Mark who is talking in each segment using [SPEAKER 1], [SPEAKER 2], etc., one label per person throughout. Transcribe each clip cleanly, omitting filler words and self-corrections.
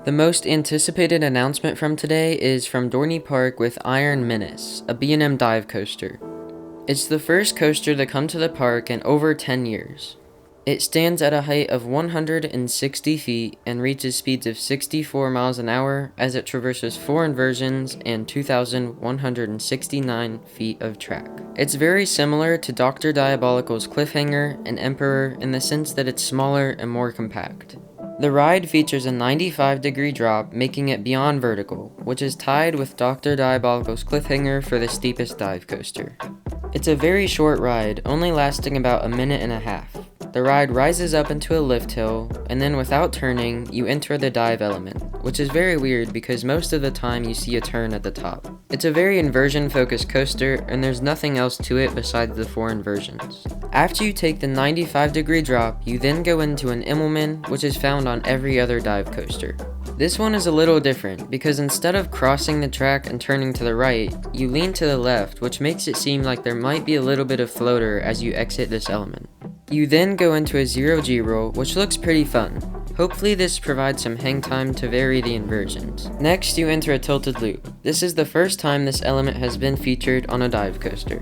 [SPEAKER 1] The most anticipated announcement from today is from Dorney Park with Iron Menace, a B&M dive coaster. It's the first coaster to come to the park in over 10 years. It stands at a height of 160 feet and reaches speeds of 64 miles an hour as it traverses 4 inversions and 2,169 feet of track. It's very similar to Dr. Diabolical's Cliffhanger and Emperor in the sense that it's smaller and more compact. The ride features a 95-degree drop, making it beyond vertical, which is tied with Dr. Diabolical's Cliffhanger for the steepest dive coaster. It's a very short ride, only lasting about a minute and a half. The ride rises up into a lift hill, and then without turning, you enter the dive element, which is very weird because most of the time you see a turn at the top. It's a very inversion-focused coaster, and there's nothing else to it besides the 4 inversions. After you take the 95-degree drop, you then go into an Immelman, which is found on every other dive coaster. This one is a little different, because instead of crossing the track and turning to the right, you lean to the left, which makes it seem like there might be a little bit of floater as you exit this element. You then go into a 0G roll, which looks pretty fun. Hopefully this provides some hang time to vary the inversions. Next, you enter a tilted loop. This is the first time this element has been featured on a dive coaster.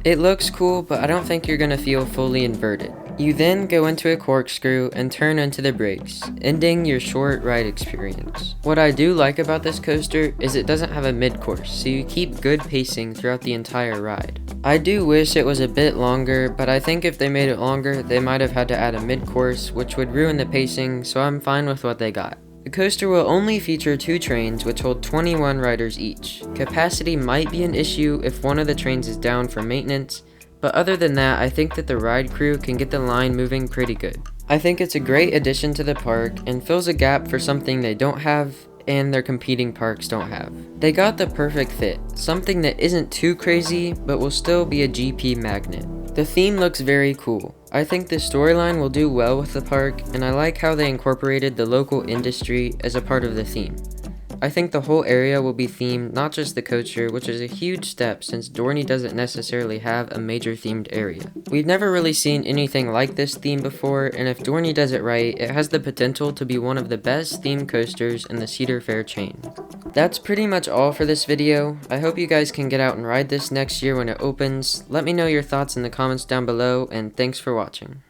[SPEAKER 1] It looks cool, but I don't think you're gonna feel fully inverted. You then go into a corkscrew and turn into the brakes, ending your short ride experience. What I do like about this coaster is it doesn't have a mid-course, so you keep good pacing throughout the entire ride. I do wish it was a bit longer, but I think if they made it longer, they might have had to add a mid-course, which would ruin the pacing, so I'm fine with what they got. The coaster will only feature 2 trains which hold 21 riders each. Capacity might be an issue if one of the trains is down for maintenance, but other than that, I think that the ride crew can get the line moving pretty good. I think it's a great addition to the park and fills a gap for something they don't have and their competing parks don't have. They got the perfect fit, something that isn't too crazy but will still be a GP magnet. The theme looks very cool. I think the storyline will do well with the park, and I like how they incorporated the local industry as a part of the theme. I think the whole area will be themed, not just the coaster, which is a huge step since Dorney doesn't necessarily have a major themed area. We've never really seen anything like this theme before, and if Dorney does it right, it has the potential to be one of the best themed coasters in the Cedar Fair chain. That's pretty much all for this video. I hope you guys can get out and ride this next year when it opens. Let me know your thoughts in the comments down below, and thanks for watching.